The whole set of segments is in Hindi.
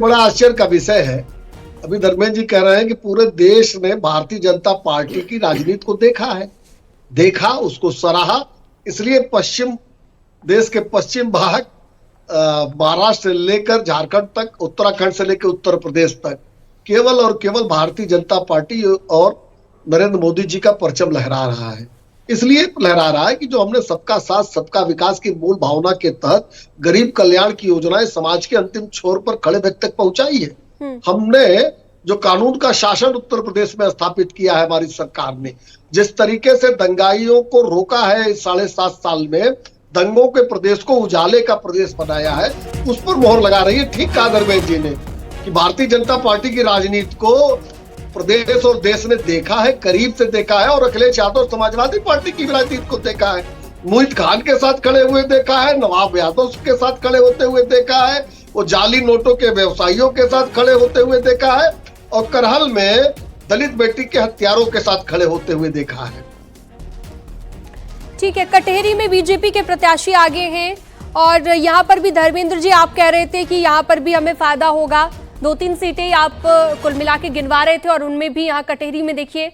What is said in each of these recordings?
बड़ा आश्चर्य का विषय है। अभी धर्मेंद्र जी कह रहे हैं कि पूरे देश ने भारतीय जनता पार्टी की राजनीति को देखा, उसको सराहा। इसलिए देश के पश्चिम भाग, महाराष्ट्र से लेकर झारखंड तक, उत्तराखंड से लेकर उत्तर प्रदेश तक केवल और केवल भारतीय जनता पार्टी और नरेंद्र मोदी जी का परचम लहरा रहा है। इसलिए लहरा रहा है कि जो हमने सबका साथ सबका विकास की मूल भावना के तहत गरीब कल्याण की योजनाएं समाज के अंतिम छोर पर खड़े व्यक्ति तक पहुंचाई है। हमने जो कानून का शासन उत्तर प्रदेश में स्थापित किया है हमारी सरकार ने, जिस तरीके से दंगाइयों को रोका है इस 7.5 साल में, दंगों के प्रदेश को उजाले का प्रदेश बनाया है, उस पर मोहर लगा रही है। ठीक कहा धर्मेंद्र जी ने कि भारतीय जनता पार्टी की राजनीति को प्रदेश और देश ने देखा है, करीब से देखा है, और अखिलेश यादव समाजवादी पार्टी की राजनीति को देखा है, मुहित खान के साथ खड़े हुए देखा है, नवाब यादव के साथ खड़े होते हुए देखा है, वो जाली नोटों के व्यवसायियों के साथ खड़े होते हुए देखा है, और करहल में दलित बेटी के हत्यारों के साथ खड़े होते हुए देखा है। ठीक है, कटहरी में बीजेपी के प्रत्याशी आगे हैं और यहाँ पर भी धर्मेंद्र जी आप कह रहे थे कि यहाँ पर भी हमें फायदा होगा। 2-3 सीटें आप कुल मिला के गिनवा रहे थे और उनमें भी यहाँ कटहरी में देखिए।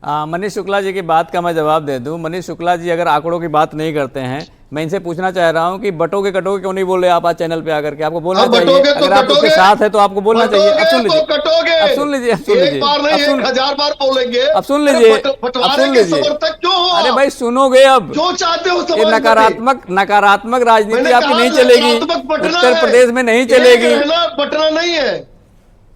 मनीष शुक्ला जी की बात का मैं जवाब दे दूं। मनीष शुक्ला जी अगर आंकड़ों की बात नहीं करते हैं, मैं इनसे पूछना चाह रहा हूं कि बटोगे कटोगे क्यों नहीं बोल रहे आप आज चैनल पे आकर के? आपको बोलना चाहिए, अगर आप उसके साथ है तो आपको बोलना चाहिए। अब सुन लीजिए, अब सुन लीजिए, अब सुन लीजिए, 1000 बार बोलेंगे, अब सुन लीजिए, अब सुन लीजिए। अरे भाई सुनोगे, अब जो चाहते हो ये नकारात्मक राजनीति आपकी नहीं चलेगी, उत्तर प्रदेश में नहीं चलेगी, बटना नहीं है,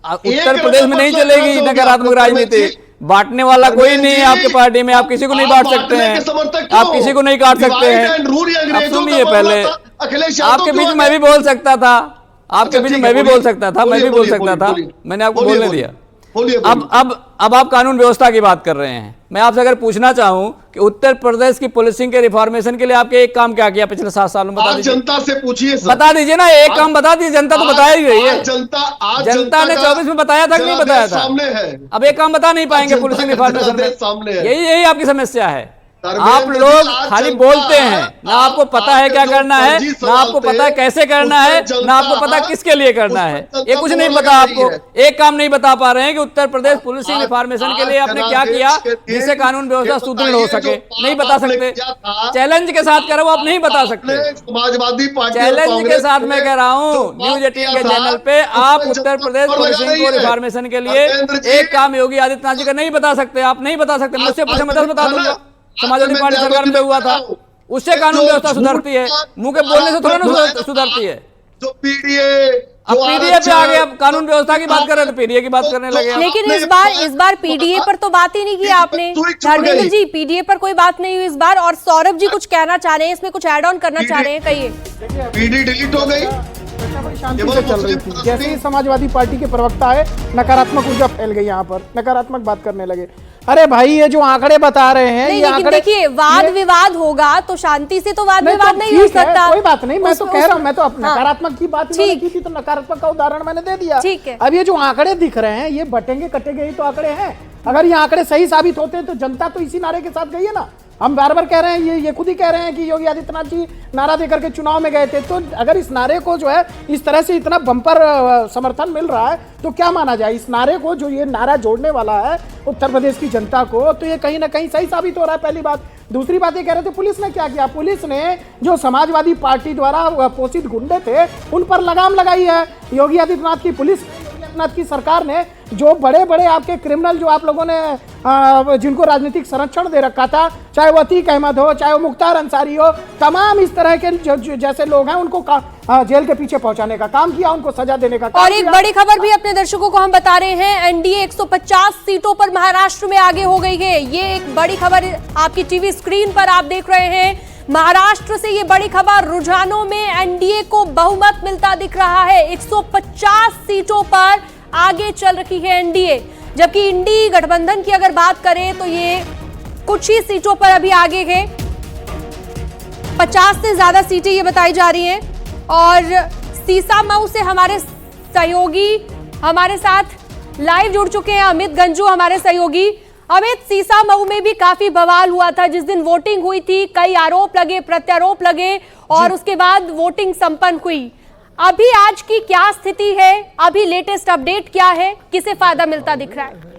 उत्तर प्रदेश में नहीं चलेगी नकारात्मक राजनीति। बांटने वाला कोई नहीं है आपके पार्टी में, आप किसी को नहीं बांट सकते हैं, आप किसी को नहीं काट सकते हैं। अब सुनिए, पहले आपके बीच मैं भी बोल सकता था, आपके बीच मैं भी बोल सकता था, मैं भी बोल सकता था, मैंने आपको बोलने दिया। अब आप कानून व्यवस्था की बात कर रहे हैं। मैं आपसे अगर पूछना चाहूं कि उत्तर प्रदेश की पुलिसिंग के रिफॉर्मेशन के लिए आपके एक काम क्या किया पिछले 7 सालों में? बता दीजिए, जनता से पूछिए, बता दीजिए ना, एक काम बता दीजिए। जनता तो बता ही रही है, जनता ने 24 में बताया था कि नहीं बताया था? अब एक काम बता नहीं पाएंगे पुलिसिंग रिफॉर्मेशन में, यही आपकी समस्या है। आप लोग खाली बोलते हैं, ना आपको पता है क्या करना है, ना आपको पता है कैसे करना है, ना आपको पता किसके लिए करना है, ये कुछ नहीं पता आपको। एक काम नहीं बता पा रहे हैं कि उत्तर प्रदेश पुलिसिंग रिफॉर्मेशन के लिए आपने क्या किया जिससे कानून व्यवस्था सुदृढ़ हो सके, नहीं बता सकते। चैलेंज के साथ कह रहा हूं, आप नहीं बता सकते। समाजवादी पार्टी चैलेंज के साथ मैं कह रहा हूं, न्यूज 18 के चैनल पे आप उत्तर प्रदेश पुलिसिंग को रिफॉर्मेशन के लिए एक काम योगी आदित्यनाथ जी का नहीं बता सकते, आप नहीं बता सकते। मुझसे पूछे मैं 10 बता दूंगा। समाजवादी पार्टी सरकार में हुआ था, उससे कानून व्यवस्था सुधरती है, मुंह के बोलने से थोड़ा ना सुधरती है। जो पीडीए, अब पीडीए पे आ गए, अब कानून व्यवस्था की बात कर रहे थे, पीडीए की बात करने लगे। लेकिन इस बार पीडीए पर तो बात ही नहीं की आपने धर्मेंद्र जी, पीडीए पर कोई बात नहीं हुई इस बार। और सौरभ जी कुछ कहना चाह रहे हैं, इसमें कुछ ऐड ऑन करना चाह रहे हैं, कहिए। पीडी डिलीट हो गई, बड़ी शांति से चल रही थी। जैसे ही समाजवादी पार्टी के प्रवक्ता आए, नकारात्मक ऊर्जा फैल गई, यहाँ पर नकारात्मक बात करने लगे। अरे भाई, ये जो आंकड़े बता रहे हैं, नहीं, लेकिन देखिए, वाद विवाद होगा तो शांति से तो वाद विवाद नहीं हो सकता। कोई बात नहीं, मैं तो कह रहा हूँ, मैं तो नकारात्मक की बात की थी, तो नकारात्मक का उदाहरण मैंने दे दिया। ठीक है। अब ये जो आंकड़े दिख रहे हैं, ये बटेंगे कटेंगे ही तो आंकड़े हैं। अगर ये आंकड़े सही साबित होते हैं तो जनता तो इसी नारे के साथ गई है ना। हम बार बार कह रहे हैं, ये खुद ही कह रहे हैं कि योगी आदित्यनाथ जी नारा देकर के चुनाव में गए थे। तो अगर इस नारे को जो है इस तरह से इतना बम्पर समर्थन मिल रहा है तो क्या माना जाए? इस नारे को, जो ये नारा जोड़ने वाला है उत्तर प्रदेश की जनता को, तो ये कहीं ना कहीं सही साबित हो रहा है, पहली बात। दूसरी बात ये कह रहे थे पुलिस ने क्या किया? पुलिस ने जो समाजवादी पार्टी द्वारा पोषित गुंडे थे उन पर लगाम लगाई है। योगी आदित्यनाथ की पुलिस, आदित्यनाथ की सरकार ने जो बड़े बड़े आपके क्रिमिनल, जो आप लोगों ने जिनको राजनीतिक संरक्षण दे रखा था, चाहे वो अतीक अहमद हो, चाहे वो मुख्तार अंसारी हो, तमाम इस तरह के जैसे लोग हैं, उनको जेल के पीछे पहुंचाने का काम किया, उनको सजा देने का काम और एक बड़ी खबर भी अपने दर्शकों को हम बता रहे हैं, एनडीए 150 सीटों पर महाराष्ट्र में आगे हो गई है। ये एक बड़ी खबर आपकी टीवी स्क्रीन पर आप देख रहे हैं। महाराष्ट्र से ये बड़ी खबर, रुझानों में एनडीए को बहुमत मिलता दिख रहा है। 150 सीटों पर आगे चल रही है एनडीए, जबकि इंडी गठबंधन की अगर बात करें तो ये कुछ ही सीटों पर अभी आगे है। 50 से ज्यादा सीटें ये बताई जा रही हैं। और सीसामऊ से हमारे सहयोगी हमारे साथ लाइव जुड़ चुके हैं, अमित गंजू हमारे सहयोगी। अमित, सीसामऊ में भी काफी बवाल हुआ था जिस दिन वोटिंग हुई थी, कई आरोप लगे, प्रत्यारोप लगे और उसके बाद वोटिंग संपन्न हुई। अभी आज की क्या स्थिति है, अभी लेटेस्ट अपडेट क्या है, किसे फायदा मिलता दिख रहा है?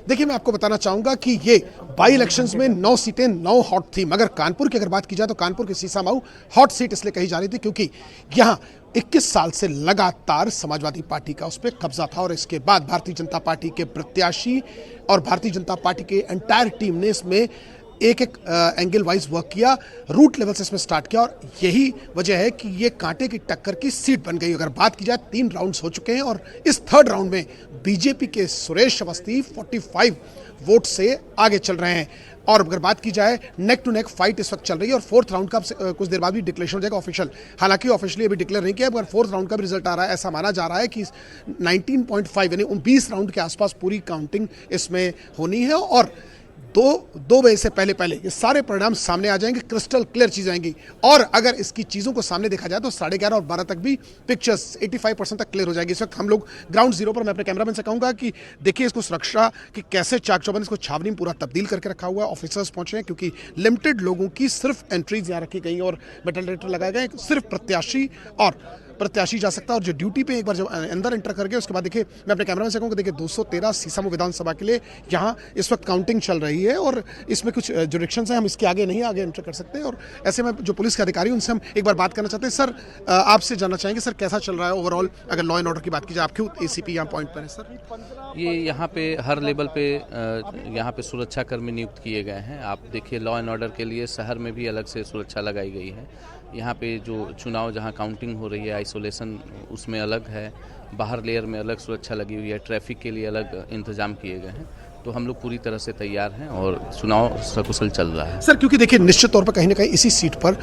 देखिए, मैं आपको बताना चाहूंगा कि ये बाई इलेक्शंस में 9 सीटें 9 हॉट थी, मगर कानपुर की अगर बात की जाए तो कानपुर की सीसामऊ हॉट सीट इसलिए कही जा रही थी क्योंकि यहां 21 साल से लगातार समाजवादी पार्टी का उस पर कब्जा था और इसके बाद भारतीय जनता पार्टी के प्रत्याशी और भारतीय जनता पार्टी के एंटायर टीम ने इसमें एक एंगल वाइज वर्क किया, रूट लेवल से इसमें स्टार्ट किया और यही वजह है कि ये कांटे की टक्कर की सीट बन गई। अगर बात की जाए 3 राउंड्स हो चुके हैं और इस थर्ड राउंड में बीजेपी के सुरेश अवस्थी 45 वोट से आगे चल रहे हैं और अगर बात की जाए नेक टू नेक फाइट इस वक्त चल रही है और फोर्थ राउंड का कुछ देर बाद भी डिक्लेरेशन हो जाएगा ऑफिशियल। हालांकि ऑफिशियली अभी डिक्लेयर नहीं किया मगर फोर्थ राउंड का भी रिजल्ट आ रहा है। ऐसा माना जा रहा है कि 19.5 यानी 20 राउंड के आसपास पूरी काउंटिंग इसमें होनी है और दो बजे से पहले ये सारे परिणाम सामने आ जाएंगे, क्रिस्टल क्लियर चीज आएंगी और अगर इसकी चीजों को सामने देखा जाए तो 11:30 और 12 तक भी पिक्चर्स 85% तक क्लियर हो जाएगी। इस वक्त हम लोग ग्राउंड जीरो पर, मैं अपने कैमरामैन से कहूंगा कि देखिए इसको सुरक्षा कि कैसे चाक चौबंद इसको छावनी में पूरा तब्दील करके रखा हुआ है। ऑफिसर्स पहुंचे हैं क्योंकि लिमिटेड लोगों की सिर्फ एंट्रीज यहाँ रखी गई और मेटल डिटेक्टर लगाए गए, सिर्फ प्रत्याशी जा सकता है और जो ड्यूटी पे एक बार जब अंदर एंटर कर गए उसके बाद देखिए मैं अपने कैमरा में से कहूँगा देखिए 213 सीसामऊ विधानसभा के लिए यहाँ इस वक्त काउंटिंग चल रही है और इसमें कुछ जुडिक्शंस हैं, हम इसके आगे एंटर कर सकते और ऐसे में जो पुलिस के अधिकारी उनसे हम एक बार बात करना चाहते हैं। सर, आपसे जानना चाहेंगे सर कैसा चल रहा है ओवरऑल, अगर लॉ एंड ऑर्डर की बात की जाए, आप क्यों एसीपी यहाँ पॉइंट पर है सर? ये यहाँ पे हर लेवल पे यहाँ पे सुरक्षा कर्मी नियुक्त किए गए हैं। आप देखिए लॉ एंड ऑर्डर के लिए शहर में भी अलग से सुरक्षा लगाई गई है। यहाँ पे जो चुनाव जहाँ काउंटिंग हो रही है आइसोलेशन उसमें अलग है, बाहर लेयर में अलग सुरक्षा लगी हुई है, ट्रैफिक के लिए अलग इंतजाम किए गए हैं। तो हम लोग पूरी तरह से तैयार हैं और चुनाव सकुशल चल रहा है। सर, क्योंकि देखिए निश्चित तौर पर कहीं ना कहीं इसी सीट पर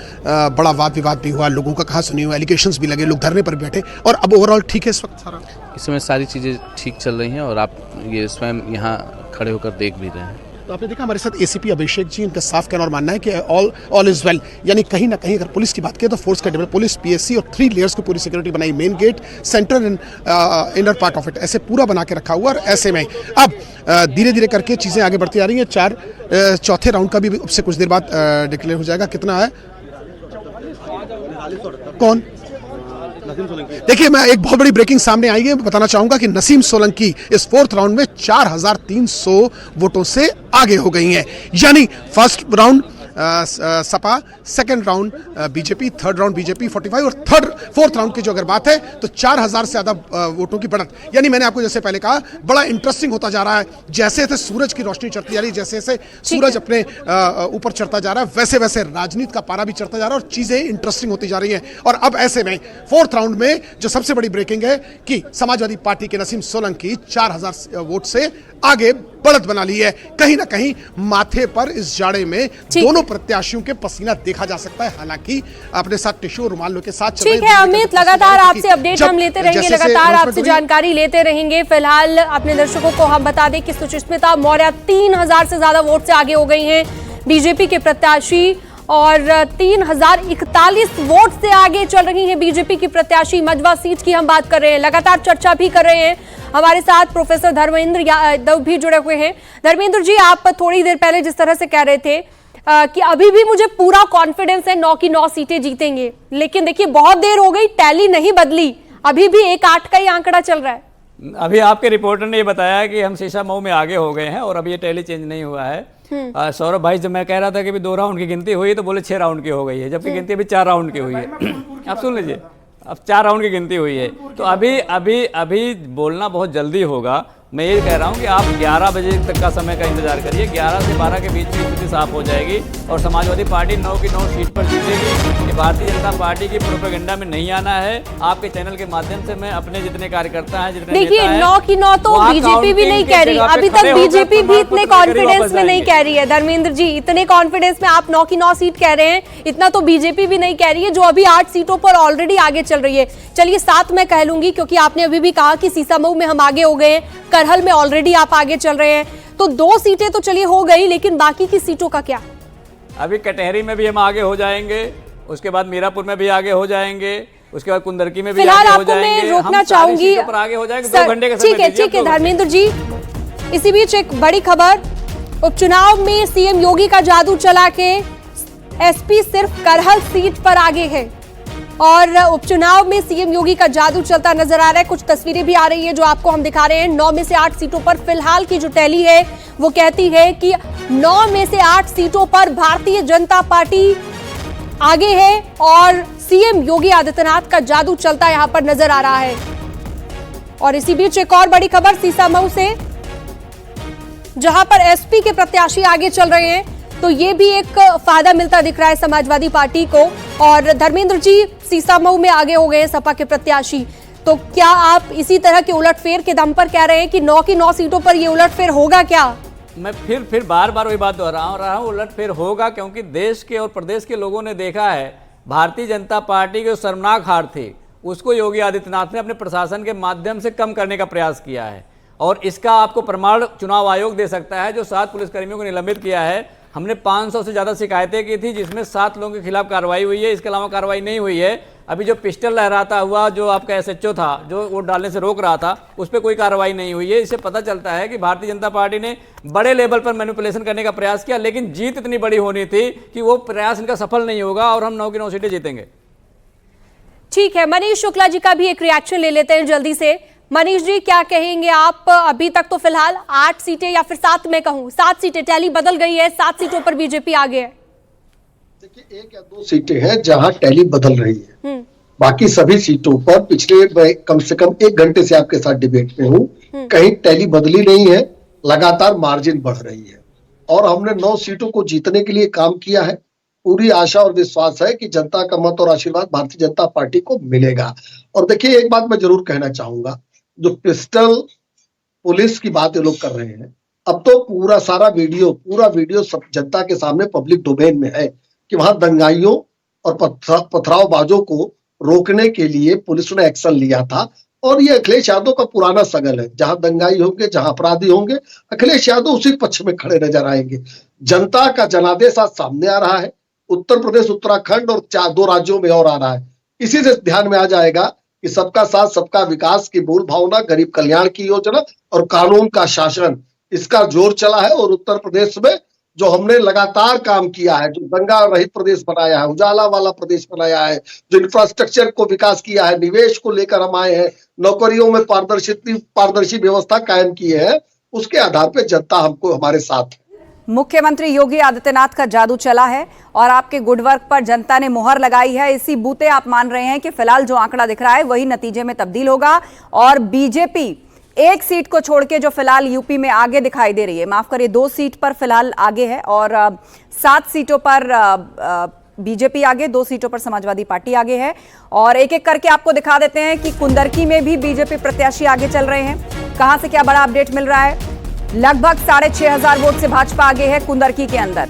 बड़ा वाद विवाद भी हुआ, लोगों का कहा सुनी हुआ, एलिगेशंस भी लगे, लोग धरने पर बैठे और अब ओवरऑल ठीक है इस वक्त सारा? इस समय सारी चीज़ें ठीक चल रही हैं और आप ये स्वयं यहाँ खड़े होकर देख भी रहे हैं। तो आपने देखा हमारे साथ एसीपी अभिषेक जी, इनका साफ कहना और मानना है कि ऑल इज वेल, यानी कहीं ना कहीं अगर पुलिस की बात करें तो फोर्स का डेवलप, पुलिस पीएससी और 3 लेयर्स की पूरी सिक्योरिटी बनाई, main gate, central and inner part of it, ऐसे पूरा बना के रखा हुआ और ऐसे में अब धीरे धीरे करके चीजें आगे बढ़ती आ रही हैं। चौथे राउंड का भी अब से कुछ देर बाद डिक्लेयर हो जाएगा। कितना है कौन? देखिए, मैं एक बहुत बड़ी ब्रेकिंग सामने आई है, बताना चाहूंगा कि नसीम सोलंकी इस फोर्थ राउंड में 4300 वोटों से आगे हो गई हैं। यानी first round Sapa, second round BJP, third round BJP 45 और फोर्थ राउंड की जो अगर बात है तो 4000 से ज्यादा वोटों की बढ़त। यानी मैंने आपको जैसे पहले कहा बड़ा इंटरेस्टिंग होता जा रहा है, जैसे जैसे सूरज की रोशनी चढ़ती जा रही है, जैसे जैसे सूरज अपने ऊपर चढ़ता जा रहा है वैसे वैसे राजनीति का पारा भी चढ़ता जा रहा है और चीजें इंटरेस्टिंग होती जा रही है। और अब ऐसे में फोर्थ राउंड में जो सबसे बड़ी ब्रेकिंग है कि समाजवादी पार्टी के नसीम सोलंकी 4000 वोट से आगे बढ़त बना ली है। कहीं ना कहीं माथे पर इस जाड़े में दोनों प्रत्याशियों के पसीना देखा जा सकता है। हालांकि अपने साथ टिश्यू और रुमालों के साथ ठीक है अमित, लगातार आपसे अपडेट हम लेते रहेंगे, लगातार आपसे जानकारी लेते रहेंगे। फिलहाल अपने दर्शकों को हम बता दें कि सुचिस्मिता मौर्य 3000 से ज्यादा वोट से आगे हो गई हैं बीजेपी के प्रत्याशी और 3041 वोट से आगे चल रही हैं बीजेपी की प्रत्याशी। मजवा सीट की हम बात कर रहे हैं, लगातार चर्चा भी कर रहे हैं। हमारे साथ प्रोफेसर धर्मेंद्र यादव भी जुड़े हुए हैं। धर्मेंद्र जी, आप थोड़ी देर पहले जिस तरह से कह रहे थे कि अभी भी मुझे पूरा कॉन्फिडेंस है 9 की 9 सीटें जीतेंगे, लेकिन देखिए बहुत देर हो गई, टैली नहीं बदली, अभी भी 1-8 का ही आंकड़ा चल रहा है। अभी आपके रिपोर्टर ने ये बताया कि हम सीसामऊ में आगे हो गए हैं और अभी ये टैली चेंज नहीं हुआ है। सौरभ भाई, जब मैं कह रहा था कि 2 राउंड की गिनती हुई तो बोले 6 राउंड की हो गई है, जबकि गिनती अभी 4 राउंड की हुई है। आप सुन लीजिए, अब 4 राउंड की गिनती हुई है तो अभी बोलना बहुत जल्दी होगा। मैं ये कह रहा हूँ कि आप 11 बजे तक का समय का इंतजार करिए, 11 से 12 के बीच में स्थिति साफ हो जाएगी और समाजवादी पार्टी 9 की 9 सीट पर जीतेगी। ये भारतीय जनता पार्टी की प्रोपेगेंडा में नहीं आना है। आपके चैनल के माध्यम से मैं अपने जितने कार्यकर्ता हैं, जितने देखिए 9 की 9 तो बीजेपी भी नहीं कह रही, अभी तक बीजेपी भी इतने कॉन्फिडेंस में नहीं कह रही है। धर्मेंद्र जी, इतने कॉन्फिडेंस में आप 9 की 9 सीट कह रहे हैं, इतना तो बीजेपी भी नहीं कह रही है, जो अभी 8 सीटों पर ऑलरेडी आगे चल रही है। चलिए 7 मैं कह लूंगी, क्योंकि आपने अभी भी कहा कि सीसामऊ में हम आगे हो गए हैं, करहल में ऑलरेडी आप आगे चल रहे हैं, तो 2 सीटें तो चलिए हो गई, लेकिन बाकी की सीटों का क्या? अभी कटहरी में भी हम आगे हो जाएंगे, उसके बाद मीरापुर में भी आगे हो जाएंगे, उसके बाद कुंदरकी में भी आगे हो जाएंगे। मैं रोकना चाहूंगी, पर आगे हो जाएंगे 2 घंटे का समय। ठीक है धर्मेंद्र जी। इसी बीच एक बड़ी खबर, उपचुनाव में सीएम योगी का जादू चला के एसपी सिर्फ करहल सीट पर आगे है। और उपचुनाव में सीएम योगी का जादू चलता नजर आ रहा है। कुछ तस्वीरें भी आ रही है जो आपको हम दिखा रहे हैं। 9 में से 8 सीटों पर फिलहाल की जो टैली है वो कहती है कि 9 में से 8 सीटों पर भारतीय जनता पार्टी आगे है और सीएम योगी आदित्यनाथ का जादू चलता यहां पर नजर आ रहा है। और इसी बीच एक और बड़ी खबर सीसामऊ से, जहां पर एसपी के प्रत्याशी आगे चल रहे हैं, तो ये भी एक फायदा मिलता दिख रहा है समाजवादी पार्टी को। और धर्मेंद्र जी सीसामऊ में आगे हो गए हैं सपा के प्रत्याशी, तो क्या आप इसी तरह के उलटफेर के दम पर कह रहे हैं कि 9 की 9 सीटों पर ये उलटफेर होगा क्या? मैं फिर बार बार वही बात दोहरा रहा हूँ, उलटफेर होगा, क्योंकि देश के और प्रदेश के लोगों ने देखा है भारतीय जनता पार्टी की जो शर्मनाक हार थी उसको योगी आदित्यनाथ ने अपने प्रशासन के माध्यम से कम करने का प्रयास किया है। और इसका आपको प्रमाण चुनाव आयोग दे सकता है। जो 7 पुलिसकर्मियों को निलंबित किया है, हमने 500 से ज़्यादा शिकायतें की थी जिसमें 7 लोगों के खिलाफ कार्रवाई हुई है। इसके अलावा कार्रवाई नहीं हुई है। अभी जो पिस्टल लहराता हुआ जो आपका एसएचओ था जो वोट डालने से रोक रहा था, उस पर कोई कार्रवाई नहीं हुई है। इससे पता चलता है कि भारतीय जनता पार्टी ने बड़े लेवल पर मैनिपुलेशन करने का प्रयास किया, लेकिन जीत इतनी बड़ी होनी थी कि वो प्रयास इनका सफल नहीं होगा और हम 9 की 9 सीटें जीतेंगे। ठीक है, मनीष शुक्ला जी का भी एक रिएक्शन ले लेते हैं जल्दी से। मनीष जी, क्या कहेंगे आप? अभी तक तो फिलहाल 8 सीटें या फिर 7 में कहूं 7 सीटें, टैली बदल गई है, 7 सीटों पर बीजेपी आगे है। देखिए 1 या 2 सीटें हैं जहां टैली बदल रही है, बाकी सभी सीटों पर पिछले कम से कम 1 घंटे से आपके साथ डिबेट में हूं, कहीं टैली बदली नहीं है, लगातार मार्जिन बढ़ रही है। और हमने 9 सीटों को जीतने के लिए काम किया है। पूरी आशा और विश्वास है कि जनता का मत और आशीर्वाद भारतीय जनता पार्टी को मिलेगा। और देखिए एक बात मैं जरूर कहना चाहूंगा, जो पिस्टल पुलिस की बात ये लोग कर रहे हैं, अब तो पूरा वीडियो सब जनता के सामने पब्लिक डोमेन में है कि वहां दंगाइयों और पथरावबाजों को रोकने के लिए पुलिस ने एक्शन लिया था। और ये अखिलेश यादव का पुराना सगल है, जहां दंगाई होंगे, जहां अपराधी होंगे, अखिलेश यादव उसी पक्ष में खड़े नजर आएंगे। जनता का जनादेश आज सामने आ रहा है, उत्तर प्रदेश, उत्तराखंड और 2 राज्यों में और आ रहा है। इसी से ध्यान में आ जाएगा कि सबका साथ सबका विकास की मूल भावना, गरीब कल्याण की योजना और कानून का शासन, इसका जोर चला है। और उत्तर प्रदेश में जो हमने लगातार काम किया है, जो दंगा रहित प्रदेश बनाया है, उजाला वाला प्रदेश बनाया है, जो इंफ्रास्ट्रक्चर को विकास किया है, निवेश को लेकर हम आए हैं, नौकरियों में पारदर्शी व्यवस्था कायम की है, उसके आधार पर जनता हमको हमारे साथ है। मुख्यमंत्री योगी आदित्यनाथ का जादू चला है और आपके गुड वर्क पर जनता ने मुहर लगाई है। इसी बूते आप मान रहे हैं कि फिलहाल जो आंकड़ा दिख रहा है वही नतीजे में तब्दील होगा और बीजेपी 1 सीट को छोड़ के जो फिलहाल यूपी में आगे दिखाई दे रही है, माफ करिए 2 सीट पर फिलहाल आगे है और 7 सीटों पर बीजेपी आगे, 2 सीटों पर समाजवादी पार्टी आगे है। और एक एक करके आपको दिखा देते हैं कि कुंदरकी में भी बीजेपी प्रत्याशी आगे चल रहे हैं। कहां से क्या बड़ा अपडेट मिल रहा है? लगभग 6,500 वोट से भाजपा आगे है कुंदरकी के अंदर।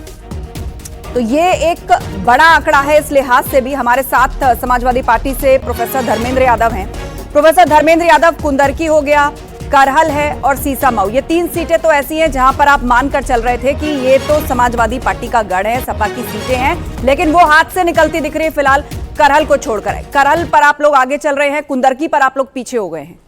तो ये एक बड़ा आंकड़ा है। इस लिहाज से भी हमारे साथ समाजवादी पार्टी से प्रोफेसर धर्मेंद्र यादव हैं। प्रोफेसर धर्मेंद्र यादव, कुंदरकी हो गया, करहल है और सीसामऊ, ये 3 सीटें तो ऐसी हैं जहां पर आप मानकर चल रहे थे कि ये तो समाजवादी पार्टी का गढ़ है, सपा की सीटें हैं, लेकिन वो हाथ से निकलती दिख रही है फिलहाल करहल को छोड़कर। करहल पर आप लोग आगे चल रहे हैं, कुंदरकी पर आप लोग पीछे हो गए हैं।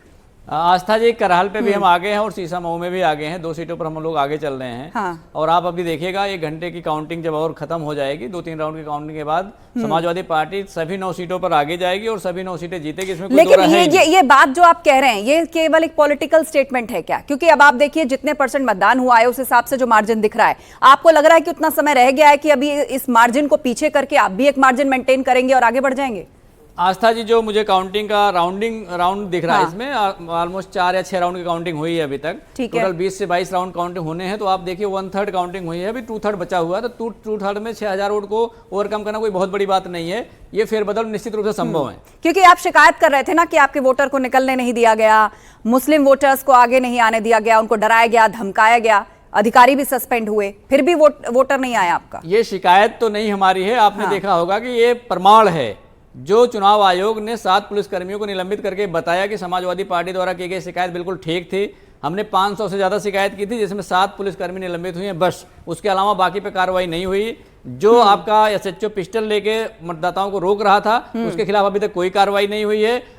आस्था जी, करहल पे भी हम आगे हैं और सीसामऊ में भी आगे हैं। 2 सीटों पर हम लोग आगे चल रहे हैं। हाँ। और आप अभी देखिएगा 1 घंटे की काउंटिंग जब और खत्म हो जाएगी, 2-3 राउंड की काउंटिंग के बाद समाजवादी पार्टी सभी 9 सीटों पर आगे जाएगी और सभी 9 सीटें जीतेगी। इसमें कोई दो राय नहीं। लेकिन ये बात जो आप कह रहे हैं ये केवल एक पॉलिटिकल स्टेटमेंट है क्या? क्योंकि अब आप देखिए जितने % मतदान हुआ है उस हिसाब से जो मार्जिन दिख रहा है, आपको लग रहा है कि उतना समय रह गया है कि अभी इस मार्जिन को पीछे करके आप भी एक मार्जिन मेंटेन करेंगे और आगे बढ़ जाएंगे? आस्था जी, जो मुझे काउंटिंग का राउंड दिख रहा है, इसमें ऑलमोस्ट 4 या 6 राउंड की काउंटिंग हुई है अभी तक। टोटल 20 से 22 राउंड काउंटिंग होने हैं, तो आप देखिए 1/3 काउंटिंग हुई है, अभी 2/3 बचा हुआ है। तो 2/3 में 6,000 वोट को ओवरकम करना कोई बहुत बड़ी बात नहीं है। ये फेरबदल निश्चित रूप से संभव है। क्योंकि आप शिकायत कर रहे थे ना कि आपके वोटर को निकलने नहीं दिया गया, मुस्लिम वोटर्स को आगे नहीं आने दिया गया, उनको डराया गया, धमकाया गया, अधिकारी भी सस्पेंड हुए, फिर भी वोटर नहीं आया आपका। ये शिकायत तो नहीं हमारी है। आपने देखा होगा कि ये प्रमाण है। जो चुनाव आयोग ने 7 पुलिसकर्मियों को निलंबित करके बताया कि समाजवादी पार्टी द्वारा की गई शिकायत बिल्कुल ठीक थी। हमने 500 से ज़्यादा शिकायत की थी जिसमें 7 पुलिसकर्मी निलंबित हुए हैं, बस। उसके अलावा बाकी पे कार्रवाई नहीं हुई। जो आपका एसएचओ पिस्टल लेके मतदाताओं को रोक रहा था उसके खिलाफ अभी तक कोई कार्रवाई नहीं हुई है।